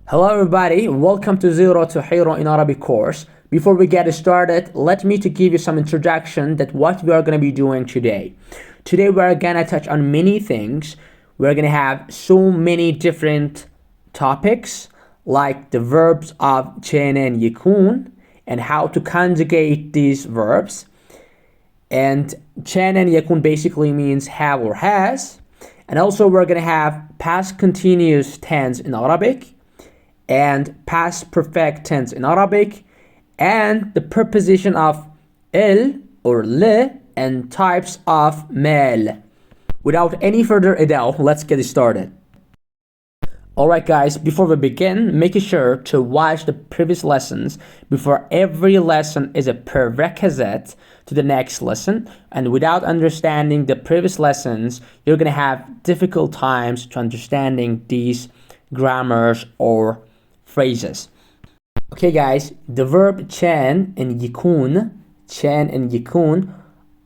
Hello everybody, welcome to Zero to Hero in Arabic course. Before we get started, let me to give you some introduction that what we are going to be doing today. Today we are going to touch on many things. We're going to have so many different topics like the verbs of كان and يكون and how to conjugate these verbs. And كان and يكون basically means have or has. And also we're going to have past continuous tense in Arabic and past perfect tense in Arabic, and the preposition of el or le and types of mal. Without any further ado, let's get started. Alright guys, before we begin, make sure to watch the previous lessons. Before every lesson is a prerequisite to the next lesson, and without understanding the previous lessons, you're gonna have difficult times to understanding these grammars or phrases. Okay guys, the verb كان and يكون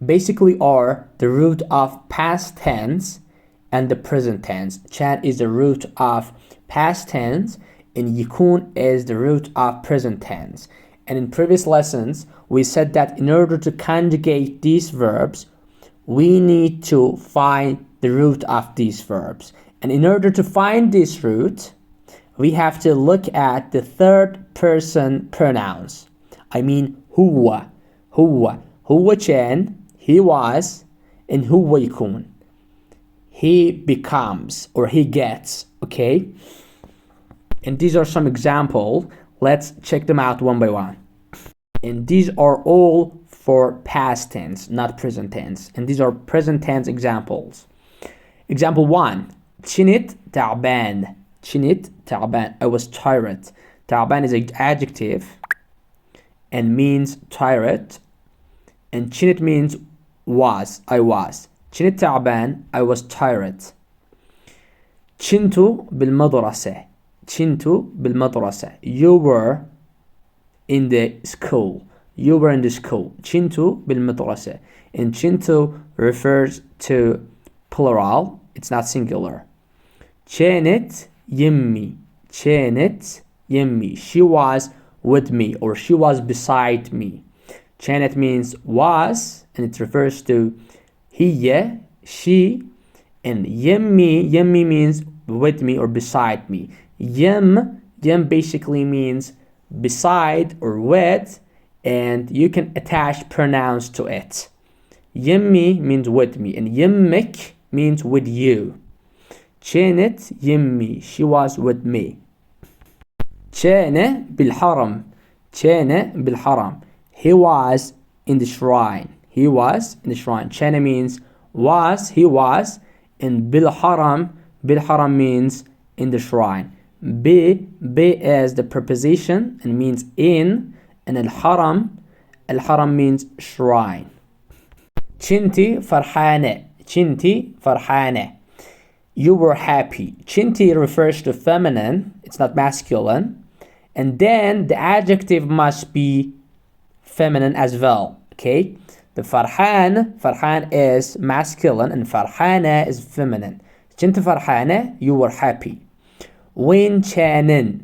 basically are the root of past tense and the present tense. كان is the root of past tense and يكون is the root of present tense. And in previous lessons, we said that in order to conjugate these verbs, we need to find the root of these verbs. And in order to find this root, we have to look at the third person pronouns. I mean هو كان, he was, and هو يكون, he becomes or he gets. Okay, and these are some examples. Let's check them out one by one. And these are all for past tense, not present tense, and these are present tense examples. Example 1, كنت تعبان. كنت تعبان, I was tired. تعبان is an adjective and means tired, and كنت means was, I was. كنت تعبان, I was tired. كنت بالمدرسة. كنت بالمدرسة, you were in the school. You were in the school. كنت بالمدرسة, and كنت refers to plural, it's not singular. كانت يمي. She was with me, or she was beside me. كانت means was, and it refers to هي, she, and يمي means with me or beside me. يم basically means beside or with, and you can attach pronouns to it. يمي means with me, and يمك means with you. كانت يمي, she was with me. كان بالحرم. He was in the shrine. كان means was, he was, and بالحرم means in the shrine. B is the preposition and means in, and الحرم means shrine. كنتي فرحانة. You were happy. كنتي refers to feminine, it's not masculine, and then the adjective must be feminine as well. Okay, the فرحان is masculine and فرحانة is feminine. كنت فرحانة, you were happy. وين كانن,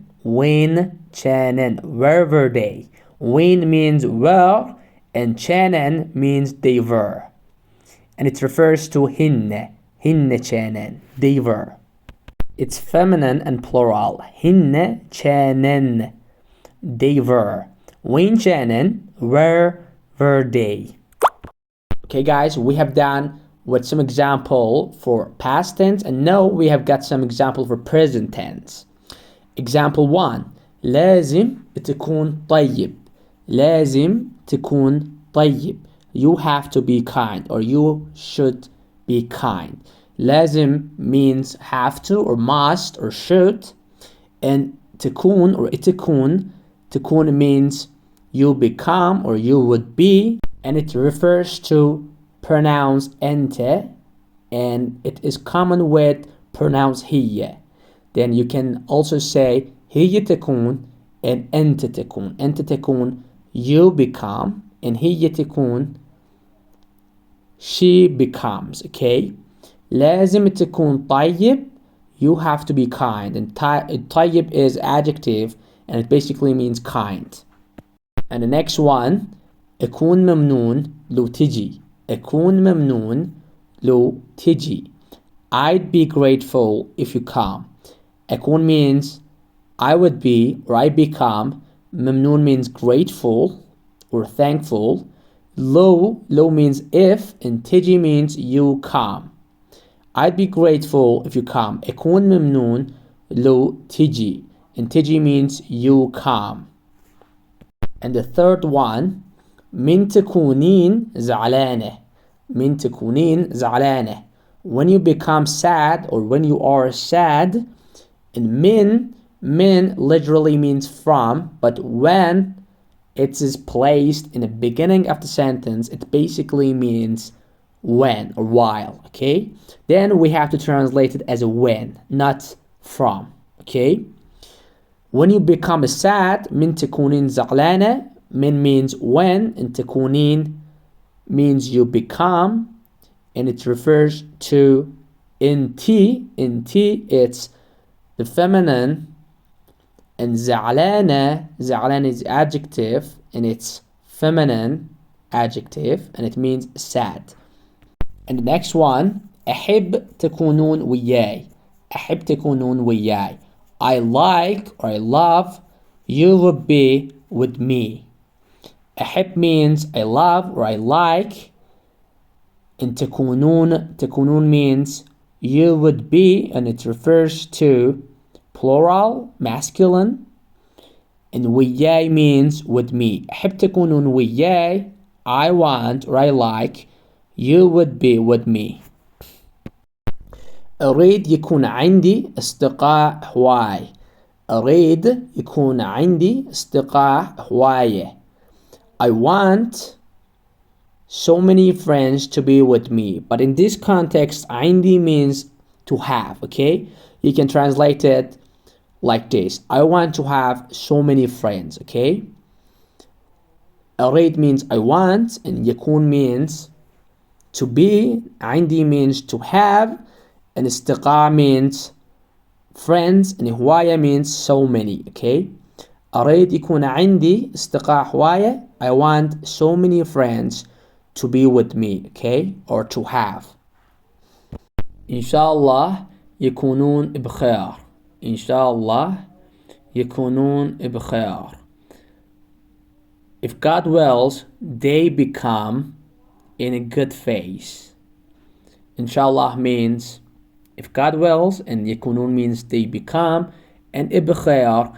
where were they? وين means where, and كانن means they were, and it refers to هن كانن, they were. It's feminine and plural. هن كانن, they were. وين كانن, where were they? Okay guys, we have done with some example for past tense, and now we have got some example for present tense. Example 1, لازم تكون طيب. You have to be kind, or you should be kind. لازم means have to or must or should, and تكون or تكون means you become or you would be, and it refers to pronouns أنت, and it is common with pronouns هي. Then you can also say هي تكون and أنت تكون, you become, and هي تكون, she becomes. Okay, لازم تكون طيب, you have to be kind. And tayyib is adjective and it basically means kind. And the next one, أكون ممنون لو تجي. أكون ممنون لو تجي. I'd be grateful if you come. أكون means I would be or I become. ممنون means grateful or thankful. لو means if, and تجي means you come. I'd be grateful if you come. أكون ممنون لو تجي. And تجي means you come. And the third one, من تكونين زعلانة. من تكونين زعلانة. When you become sad or when you are sad. And min literally means from, but when it is placed in the beginning of the sentence, it basically means when or while, okay? Then we have to translate it as a when, not from, okay? When you become sad, من تكونين زعلانة. Min means when, and تكونين means you become, and it refers to inti. Inti, it's the feminine, and زعلانة is adjective, and it's feminine adjective, and it means sad. And the next one, أحب تكونون وياي. أحب تكونون وياي. I like or I love you would be with me. أحب means I love or I like, and تكونون means you would be, and it refers to plural, masculine, and وياي means with me. أحب تكونون وياي. I want or I like you would be with me. أريد يكون عندي أصدقاء هواي. أريد يكون عندي أصدقاء هواية. I want so many friends to be with me. But in this context, عندي means to have, okay? You can translate it like this. I want to have so many friends, okay? أريد means I want, and يكون means to be. عندي means to have, and أصدقاء means friends, and هواية means so many, okay? أريد يكون عندي أصدقاء هواية. I want so many friends to be with me, okay? Or to have. إن شاء الله يكونون بخير. إن شاء الله يكونون بخير. If God wills, they become in a good phase. Inshallah means if God wills, and يكونون means they become, and ibkhair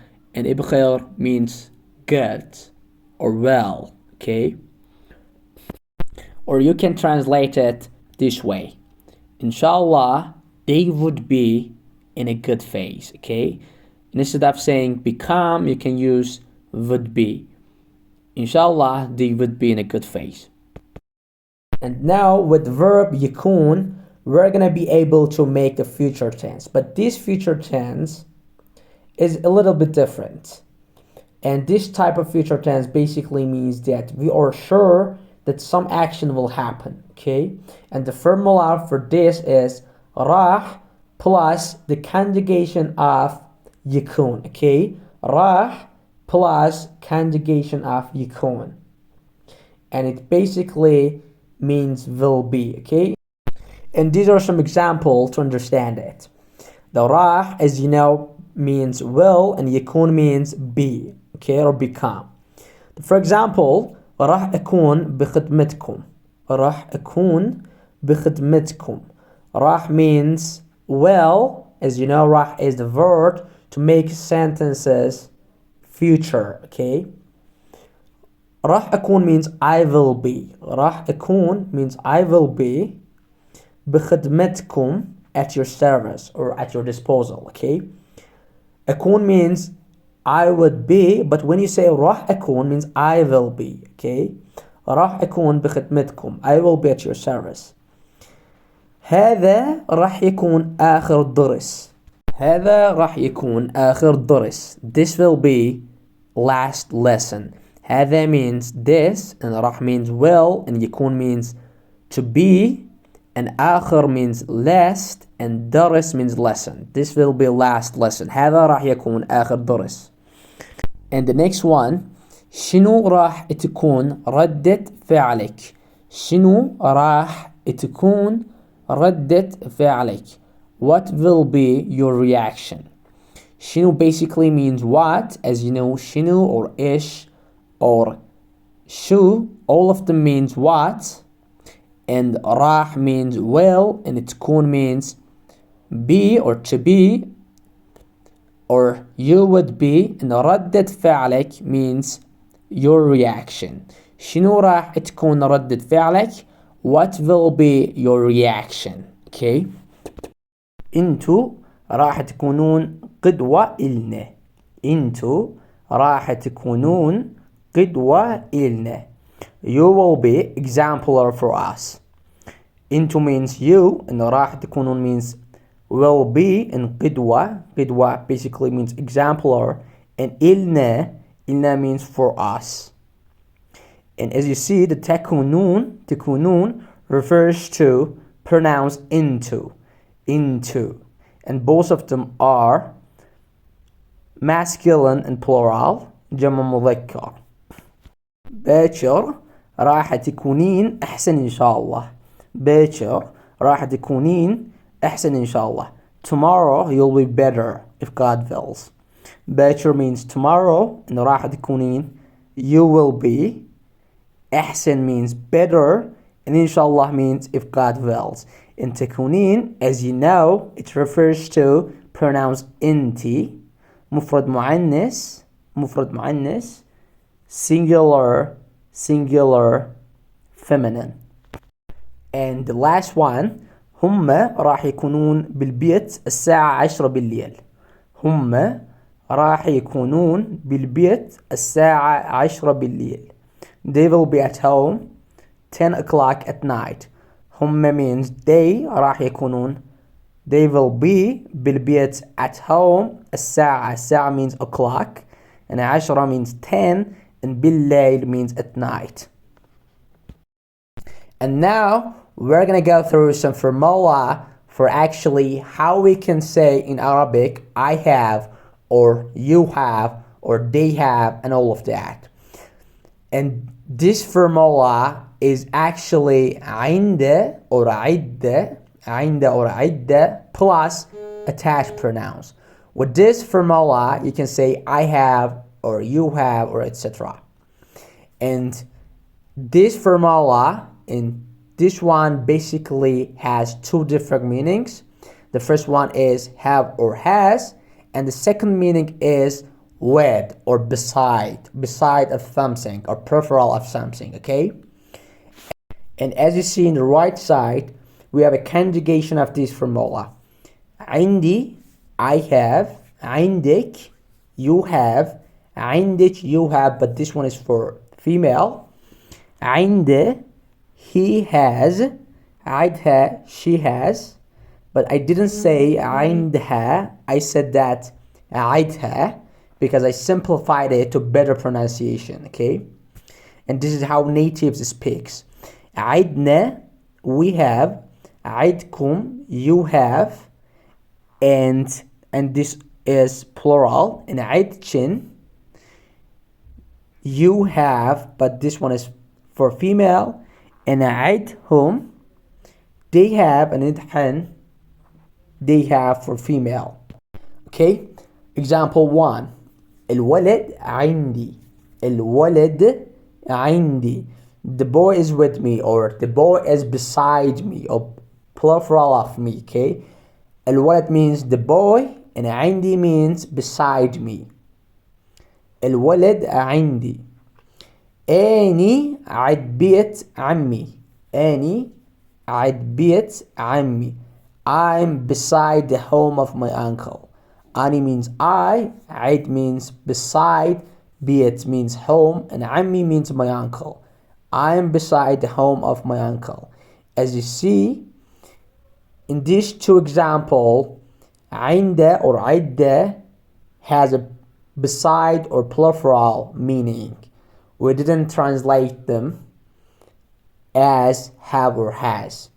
means good or well, okay? Or you can translate it this way. Inshallah, they would be in a good phase, okay? And instead of saying become, you can use would be. Inshallah, they would be in a good phase. And now with verb يكون, we're gonna be able to make a future tense. But this future tense is a little bit different. And this type of future tense basically means that we are sure that some action will happen, okay? And the formula for this is راح plus the conjugation of يكون, okay? راح plus conjugation of يكون. And it basically means will be, okay? And these are some examples to understand it. The راح, as you know, means will, and يكون means be, okay, or become. For example, راح أكون بخدمتكم. راح أكون بخدمتكم. راح means will, as you know, راح is the verb to make sentences future, okay? راح أكون means I will be. راح أكون means I will be بخدمتكم, at your service or at your disposal, okay? أكون means I would be, but when you say راح أكون means I will be, okay? راح أكون بخدمتكم. I will be at your service. هذا راح يكون آخر الدرس. هذا راح يكون آخر الدرس. This will be last lesson. هذا means this, and راح means will, and يكون means to be, and آخر means last and درس means lesson. This will be last lesson. هذا راح يكون آخر درس. And the next one, شنو راح تكون ردة فعلك؟ شنو راح تكون ردة فعلك؟ What will be your reaction? شنو basically means what, as you know, شنو or ish or شو, all of them means what, and راح means will, and تكون means be or to be, or you would be, and ردة فعلك means your reaction. شنو راح تكون ردة فعلك? What will be your reaction? Okay. انتو راح تكونون قدوة إلنا. انتو راح تكونون قدوة إلنا. You will be exemplar for us. انتو means you, and راح تكونون means will be, and قدوة basically means exemplar, and إلنا means for us. And as you see, the تكونون refers to pronouns into, and both of them are masculine and plural, جمع مذكر. باكر راح تكونين أحسن إن شاء الله. باكر راح تكونين أحسن إن شاء الله. Tomorrow you'll be better if God wills. باكر means tomorrow, and راح تكونين you will be. أحسن means better, and inshallah means if God wills. And تكونين, as you know, it refers to pronouns inti, مفرد مؤنث, singular, feminine. And the last one, هم راح يكونون بالبيت الساعة 10 بالليل. هم راح يكونون بالبيت الساعة 10 بالليل. They will be at home 10 o'clock at night. هم means they راح يكونون. They will be بالبيت at home. الساعة means o'clock, and 10 means 10, and بالليل means at night. And now we're gonna go through some formula for actually how we can say in Arabic I have, or you have, or they have, and all of that. And this formula is actually عند or عدة plus attached pronouns. With this formula, you can say I have, or you have, or etc. And this formula, in this one basically has two different meanings. The first one is have or has, and the second meaning is with or beside of something, or peripheral of something, okay? And as you see in the right side, we have a conjugation of this formula. عندي, I have. عندك, you have. عندك, you have, but this one is for female. عنده, he has. عندها, she has. But I didn't say عندها, I said that عندها, because I simplified it to better pronunciation, okay? And this is how natives speaks. عندنا, we have. عندكم, you have. And this is plural. And عندكن, you have, but this one is for female. And عندهم, they have, and عندهن, they have for female. Okay? Example 1. الولد عندي. الولد عندي. The boy is with me, or the boy is beside me, or plural of me, okay? الولد means the boy, and عندي means beside me. الولد عندي. أني عند بيت عمي. أني عند بيت عمي. I'm beside the home of my uncle. أني means I, عند means beside, بيت means home, and عمي means my uncle. I'm beside the home of my uncle. As you see, in these two examples, عند or عدة has a beside or plural meaning. We didn't translate them as have or has.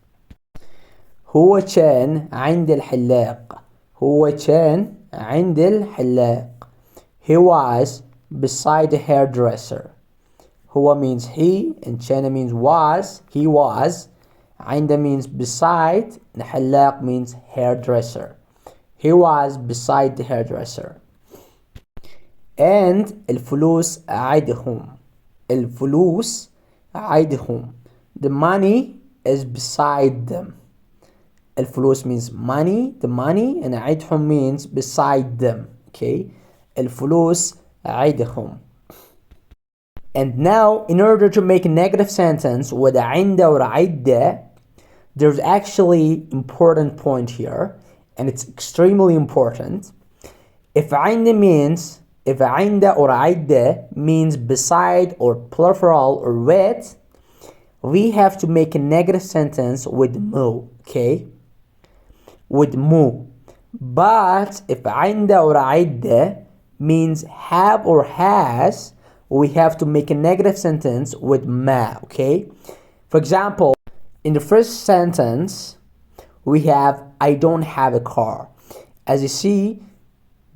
هو كان عند الحلاق. هو كان عند الحلاق. He was beside the hairdresser. هو means he and كان means was. He was. عند means beside. الحلاق means hairdresser. He was beside the hairdresser. And الفلوس عندهم. الفلوس عندهم. The money is beside them. الفلوس means money, the money, and عندهم means beside them. Okay, الفلوس عندهم. And now, in order to make a negative sentence with عند or عدة, there's actually important point here, and it's extremely important. If عند or عدة means beside or plural or with, we have to make a negative sentence with mu, okay? With mu. But if عند or عدة means have or has, we have to make a negative sentence with ma, okay? For example, in the first sentence, we have I don't have a car. As you see,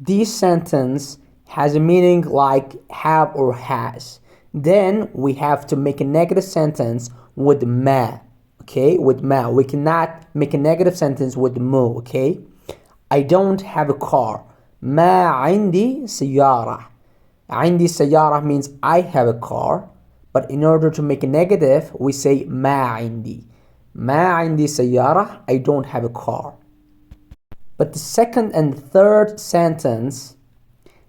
this sentence has a meaning like have or has. Then we have to make a negative sentence with ma, okay? With ma. We cannot make a negative sentence with mu, okay? I don't have a car. ما عندي سيارة. عندي سيارة means I have a car, but in order to make a negative, we say ما عندي. ما عندي سيارة, I don't have a car. But the second and third sentence,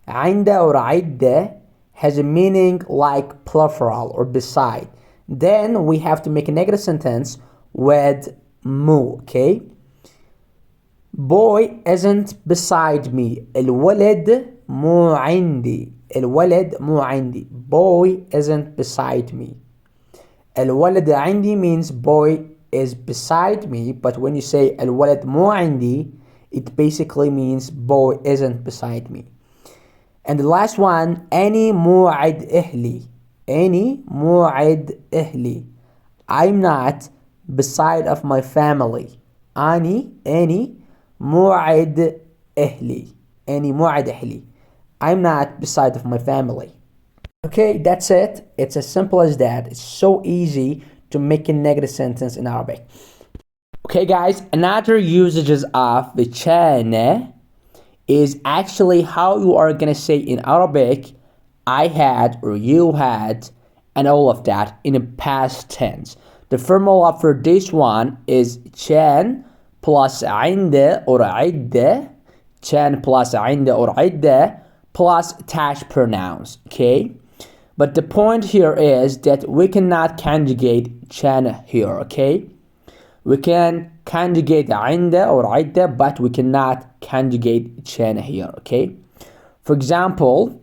عند or عدة, has a meaning like plural or beside. Then we have to make a negative sentence with mu, okay? Boy isn't beside me. الولد مو عندي. الولد مو عندي. Boy isn't beside me. الولد عندي means boy is beside me, but when you say الولد مو عندي, it basically means boy isn't beside me. And the last one, أني مو عند أهلي. أني مو عند أهلي. I'm not beside of my family. أني مو عند أهلي. أني مو عند أهلي. I'm not beside of my family. Okay, that's it. It's as simple as that. It's so easy to make a negative sentence in Arabic. Okay guys, another usages of the كان is actually how you are gonna say in Arabic I had or you had and all of that in a past tense. The formula for this one is كان plus عند or عدة. كان plus عند or عدة plus attached pronouns, okay? But the point here is that we cannot conjugate كان here, okay? We can conjugate عند or عدة, but we cannot conjugate كان here, okay? For example,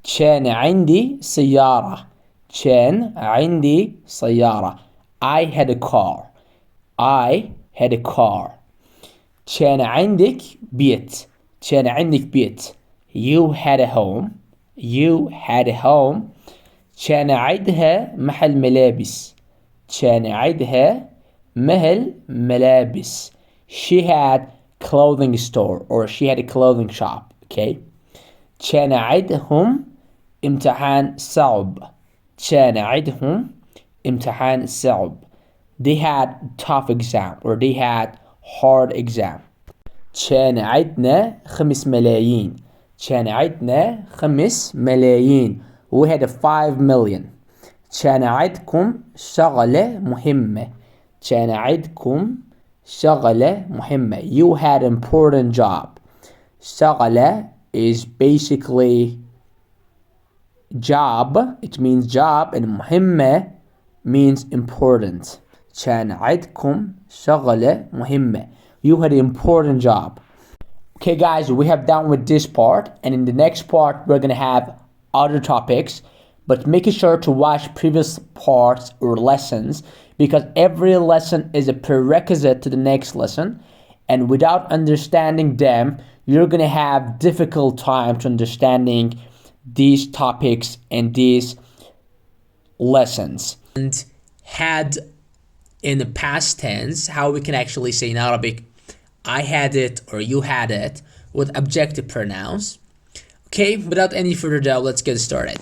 كان عندي سيارة. كان عندي سيارة. I had a car. I had a car. كان عندك بيت. كان عندك بيت. You had a home. You had a home. كان عندها محل ملابس. كان عندها محل ملابس. She had clothing store or she had a clothing shop, okay? كان عندهم امتحان صعب. كان عندهم امتحان صعب. They had tough exam or they had hard exam. كان عندنا 5 ملايين. كان عندنا 5 ملايين. We had 5 million. كان عندكم شغلة مهمة. كان عندكم شغلة مهمة. You had an important job. شغلة is basically job. It means job, and مهمة means important. كان عندكم شغلة مهمة. You had an important job. Okay guys, we have done with this part, and in the next part we're gonna have other topics, but making sure to watch previous parts or lessons, because every lesson is a prerequisite to the next lesson, and without understanding them you're gonna have difficult time to understanding these topics and these lessons. And had in the past tense, how we can actually say in Arabic, I had it or you had it with objective pronouns. Okay, without any further ado, let's get started.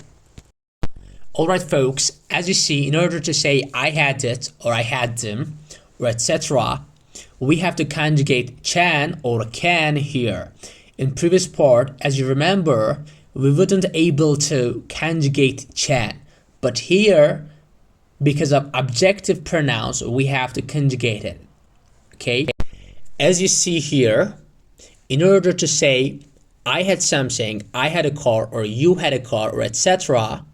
Alright folks, as you see, in order to say I had it or I had them or etc., we have to conjugate can or can here. In previous part, as you remember, we wouldn't able to conjugate can, but here, because of objective pronouns, we have to conjugate it. Okay, as you see here, in order to say I had something, I had a car or you had a car or etc.,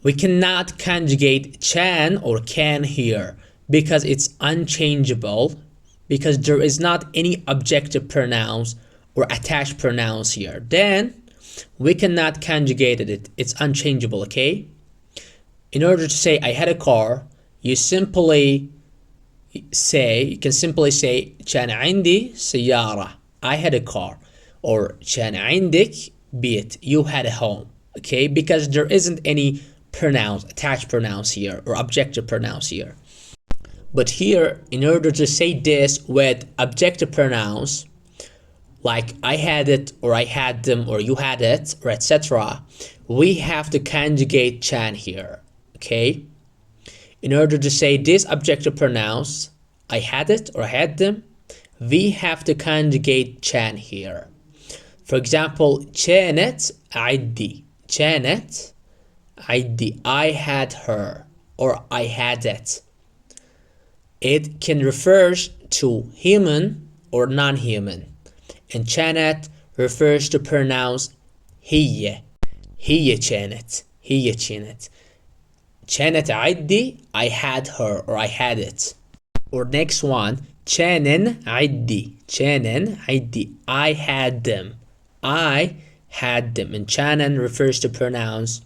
we cannot conjugate can or can here because it's unchangeable, because there is not any objective pronouns or attached pronouns here. Then we cannot conjugate it. It's unchangeable, okay? In order to say I had a car, you can simply say كان عندي سيارة. I had a car. Or كان عندك بيت. You had a home. Okay? Because there isn't any pronouns, attached pronouns here or objective pronouns here. But here, in order to say this with objective pronouns, like I had it or I had them or you had it or etc., we have to conjugate can here. Okay? In order to say these objective pronouns, I had it or I had them, we have to conjugate can here. For example, كانت عندي. كانت عندي. I had her or I had it. It can refer to human or non-human. And كانت refers to pronouns هي. هي كانت. هي كانت. كانت عندي. I had her or I had it. Or next one, كانن عندي. كانن عندي. I had them. I had them. And كانن refers to pronouns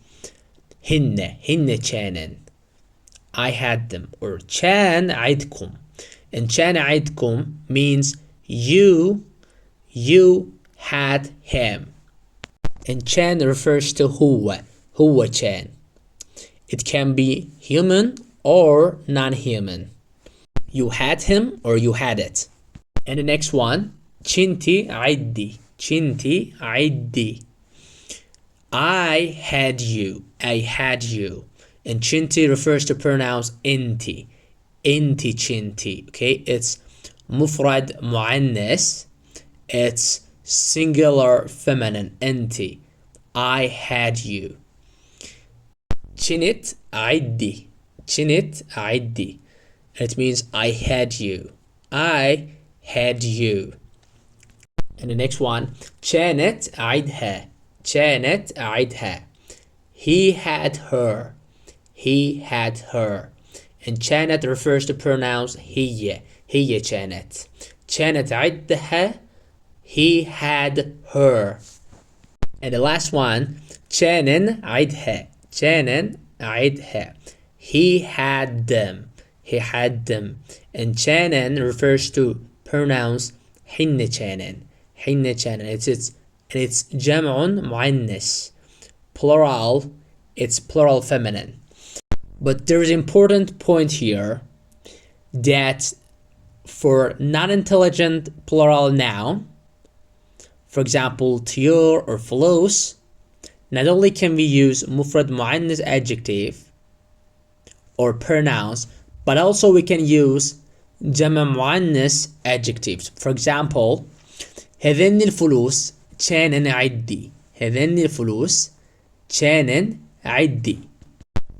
هن. هن كانن. I had them. Or كان عندكم. And كان عندكم means you had him. And كان refers to هو. هو كان. It can be human or non-human. You had him or you had it. And the next one, كنتي عندي. كنتي عندي. I had you. I had you. And كنتي refers to pronouns انتي. انتي كنتي. Okay, it's مفرد مؤنث. It's singular feminine. انتي. I had you. كنت عندي. كنت عندي. It means I had you. I had you. And the next one, كانت عندها. كانت عندها. He had her. He had her. And كانت refers to pronouns هي. هي كانت. كانت عندها. He had her. And the last one, كانن عندها. كانن عندها. He had them. He had them. And كانن refers to pronouns حن كانن. حن كانن. It's جمع مؤنث. Plural. It's plural feminine. But there is an important point here that for non-intelligent plural noun, for example, طيور or فلوس, not only can we use مفرد مؤنث adjective or pronouns, but also we can use جمع مؤنث adjectives. For example, هذين الفلوس كانن عندي. هذين الفلوس كانن عندي.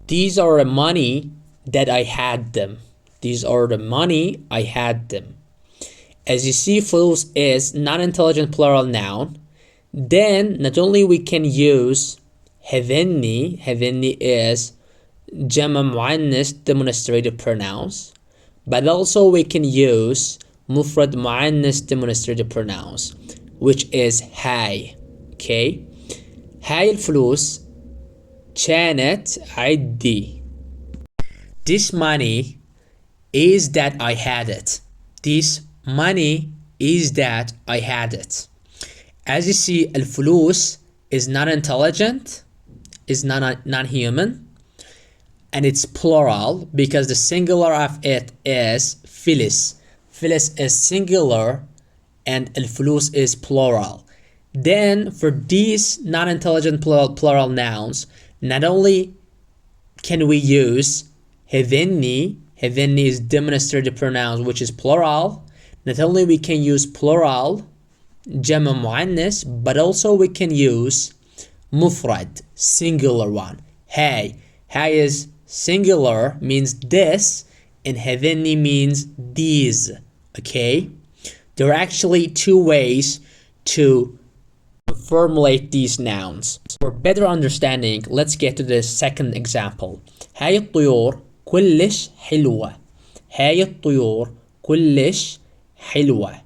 These are the money that I had them. These are the money I had them. As you see, فلوس is non-intelligent plural noun. Then not only we can use هذني. هذني is جمع مؤنث demonstrative pronouns. But also we can use مفرد مؤنث demonstrative pronouns, which is هاي. Okay? هاي الفلوس كانت عندي. This money is that I had it. This money is that I had it. As you see, الفلوس is not intelligent, is non-human. and it's plural because the singular of it is فلس. فلس is singular and الفلوس is plural. Then for these non-intelligent plural nouns, not only can we use هذني is demonstrative pronouns which is plural. Not only we can use plural جمع مؤنث, but also we can use مفرد singular one. هاي is singular, means this, and هذني means these. Okay, there are actually two ways to formulate these nouns. For better understanding, let's get to the second example. هاي الطيور كلش حلوة. هاي الطيور كلش حلوة.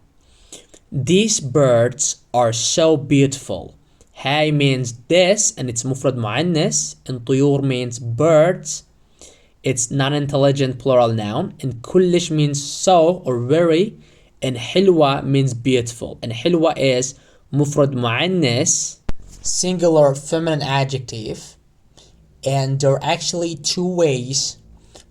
These birds are so beautiful. هاي means this and it's مفرد مؤنث, and طيور means birds, it's non-intelligent plural noun, and كلش means so or very, and حلوة means beautiful, and حلوة is مفرد مؤنث, singular feminine adjective. And there are actually two ways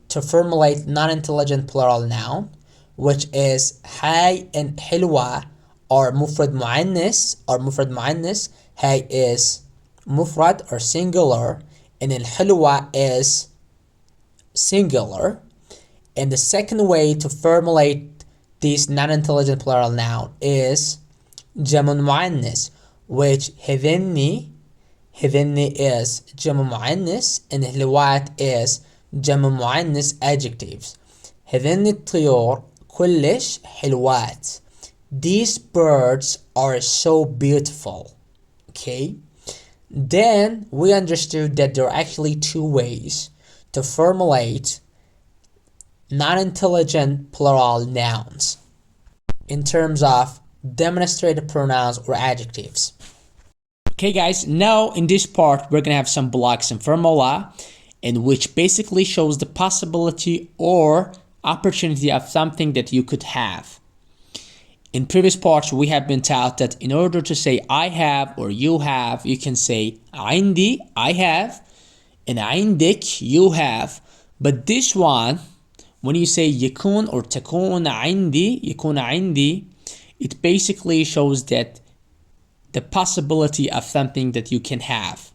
to formulate non-intelligent plural noun, which is هاي and حلوة are مفرد مؤنث. هاي is مفرد or singular, and الحلوة is singular. And the second way to formulate this non-intelligent plural noun is جمع مؤنث, which هذني is جمع مؤنث, and الحلوات is جمع مؤنث adjectives. هذني الطيور كلش حلوات. These birds are so beautiful. Okay, then we understood that there are actually two ways to formulate non-intelligent plural nouns in terms of demonstrative pronouns or adjectives. Okay guys, now in this part we're gonna have some blocks and formula, in which basically shows the possibility or opportunity of something that you could have. In previous parts we have been taught that in order to say I have or you have, you can say عندي, I have, and عندك, you have. But this one, when you say يكون or تكون عندي, يكون عندي, it basically shows that the possibility of something that you can have.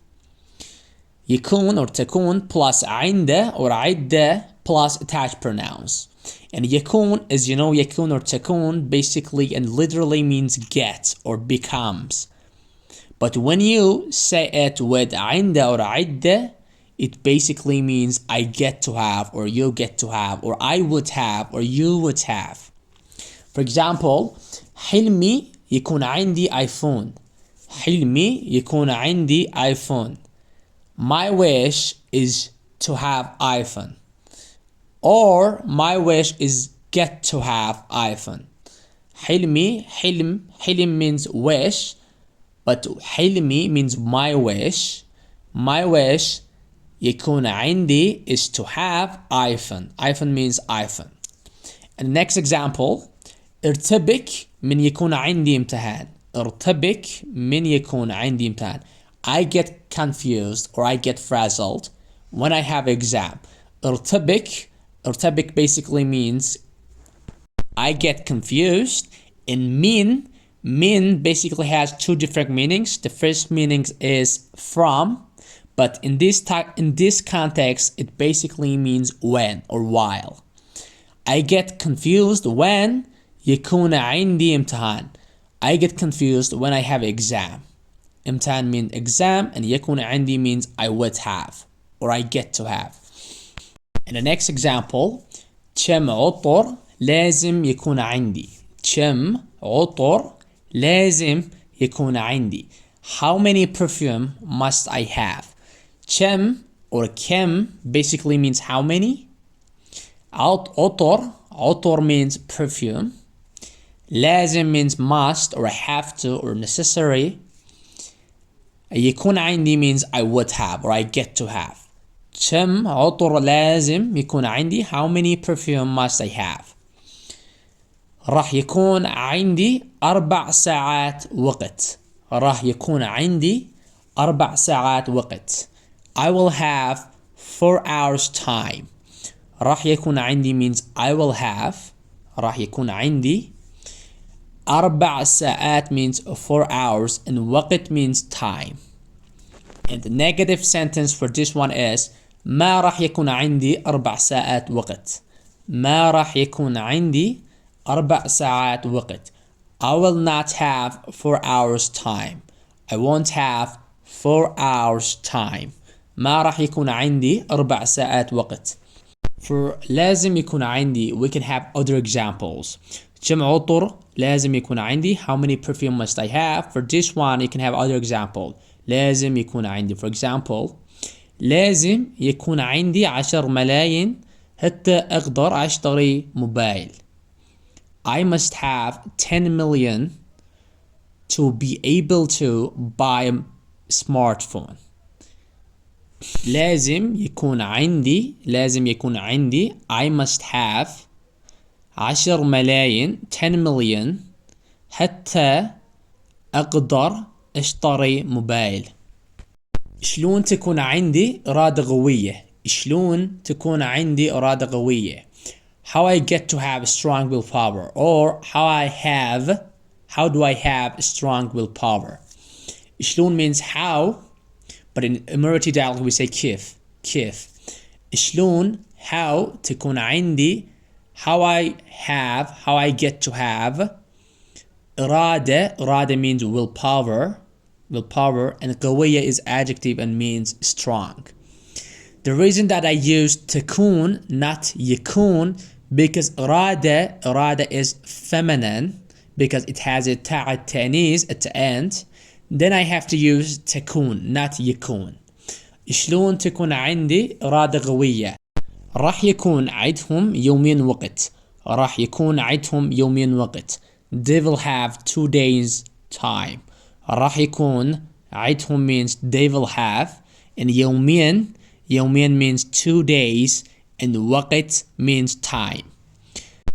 يكون or تكون plus عند or عدة plus attached pronouns. And يكون, as you know, يكون or تكون basically and literally means get or becomes. But when you say it with عند or عدة, it basically means I get to have, or you get to have, or I would have, or you would have. For example, حلمي يكون عندي iPhone. حلمي يكون عندي iPhone. My wish is to have iPhone. Or my wish is get to have iPhone. حلمي, حلم means wish, but حلمي means my wish. My wish يكون عندي is to have iPhone. iPhone means iPhone. And the next example, ارتبك من يكون عندي امتحان. ارتبك من يكون عندي امتحان. I get confused or I get frazzled when I have exam. ارتبك basically means I get confused, and min basically has two different meanings. The first meaning is from, but in this context it basically means when or while. I get confused when يكون عندي امتحان. I get confused when I have exam. امتحان means exam, and يكون عندي means I would have or I get to have. And the next example, كم عطر لازم يكون عندي. كم عطر لازم يكون عندي. How many perfume must I have? كم or كم basically means how many. عطر means perfume. لازم means must or have to or necessary. يكون عندي means I would have or I get to have. كم عطر لازم يكون عندي. How many perfume must I have? راح يكون عندي 4 ساعات وقت. راح يكون عندي 4 ساعات وقت. I will have 4 hours time. راح يكون عندي means I will have. راح يكون عندي 4 ساعات means 4 hours and وقت means time. And the negative sentence for this one is ما راح يكون عندي 4 ساعات وقت. ما راح يكون عندي 4 ساعات وقت. I will not have 4 hours time. I won't have 4 hours time. ما راح يكون عندي 4 ساعات وقت. For لازم يكون عندي we can have other examples. جمع عطر لازم يكون عندي how many perfume must I have. For this one you can have other example. لازم يكون عندي for example لازم يكون عندي 10 ملايين حتى أقدر أشتري موبايل. I must have 10 million to be able to buy a smartphone. لازم يكون عندي I must have 10 ملايين 10 million حتى أقدر أشتري موبايل. شلون تكون عندي إرادة قوية؟ How I get to have strong willpower, or how do I have strong willpower? شلون means how, but in Emirati dialect we say كيف. شلون how تكون عندي how I get to have إرادة means willpower, and قوية is adjective and means strong. The reason that I use تكون not يكون because إرادة is feminine because it has a تاء التأنيث at the end. Then I have to use تكون not يكون. شلون تكون عندي إرادة قوية؟ راح يكون عندهم يومين وقت. They will have 2 days time. راح يكون عندهم means they will have, and يومين means 2 days, and وقت means time.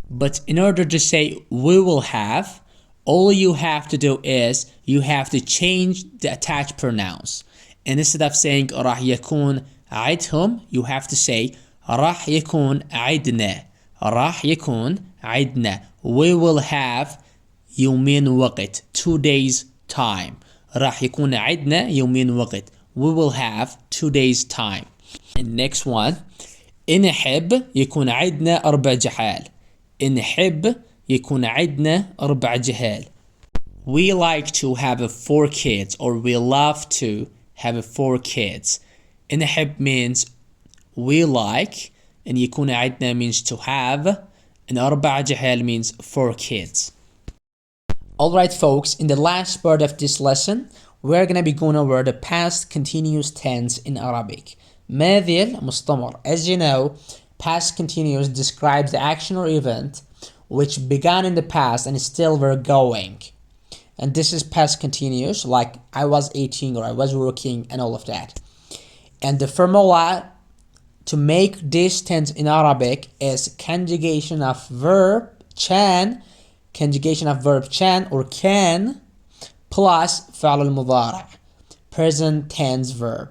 But in order to say we will have, all you have to do is you have to change the attached pronouns. And instead of saying راح يكون عندهم, you have to say راح يكون عندنا. We will have يومين وقت 2 days time. راح يكون عندنا يومين وقت. We will have 2 days time. And next one, نحب يكون عندنا 4 جحال. We like to have 4 kids, or we love to have 4 kids. نحب means we like, and يكون عندنا means to have, and 4 جحال means 4 kids. Alright folks, in the last part of this lesson, we're gonna be going over the past continuous tense in Arabic. ماضي المستمر. As you know, past continuous describes the action or event which began in the past and still were going. And this is past continuous, like I was eating or I was working and all of that. And the formula to make this tense in Arabic is conjugation of verb can or can plus فعل المضارع, present tense verb.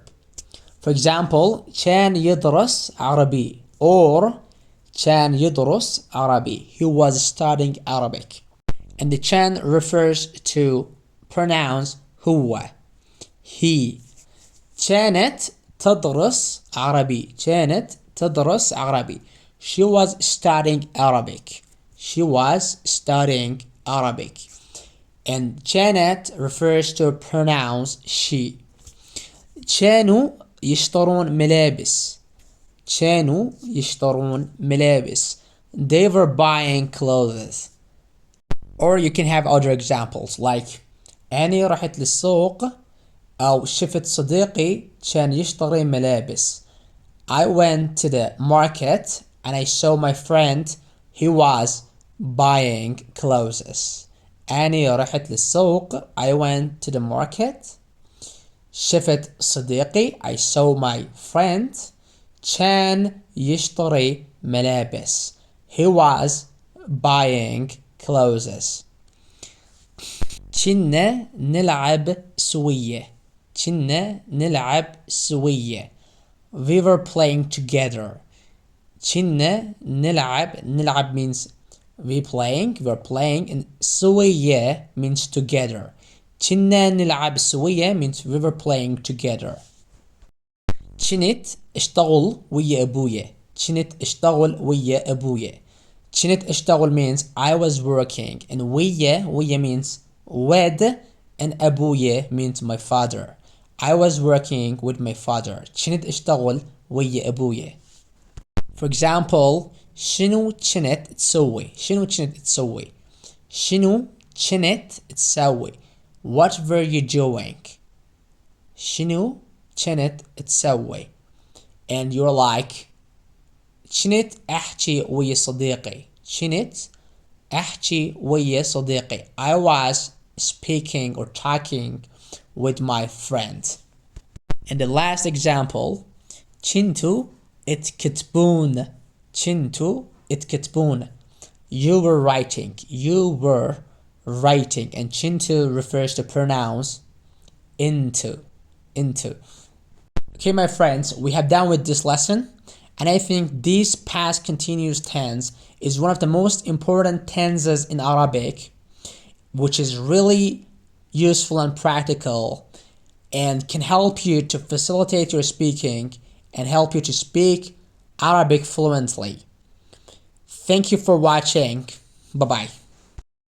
For example, كان يدرس عربي, or كان يدرس عربي. He was studying Arabic. And the كان refers to pronouns هو, he. كانت تدرس عربي. She was studying Arabic. And كانت refers to pronouns she. كانوا يشترون ملابس. They were buying clothes. Or you can have other examples like أنا رحت للسوق أو شفت صديقي كان يشتري ملابس. I went to the market and I saw my friend, he was buying clothes. أنا رحت للسوق, I went to the market. شفت صديقي, I saw my friend, كان يشتري ملابس. He was buying clothes. كنا نلعب سوية. we were playing together. كنا نلعب means we were playing, and سوية means together. كنا نلعب سوية means we were playing together. كنت اشتغل ويا أبويا. كنت اشتغل ويا أبويا. كنت اشتغل means I was working, and ويا means with, and أبويا means my father. I was working with my father. كنت اشتغل ويا أبويا. For example, شنو كنت تسوي؟ شنو كنت تسوي؟ شنو كنت تسوي؟ What were you doing? شنو كنت تسوي؟ And you're like كنت أحكي ويا صديقي. كنت أحكي ويا صديقي. I was speaking or talking with my friend. And the last example, كنتوا تكتبون. كنتوا تكتبون. You were writing. You were writing. And كنتوا refers to pronouns into. Okay, my friends, we have done with this lesson, and I think this past continuous tense is one of the most important tenses in Arabic, which is really useful and practical and can help you to facilitate your speaking and help you to speak Arabic fluently. Thank you for watching. Bye bye.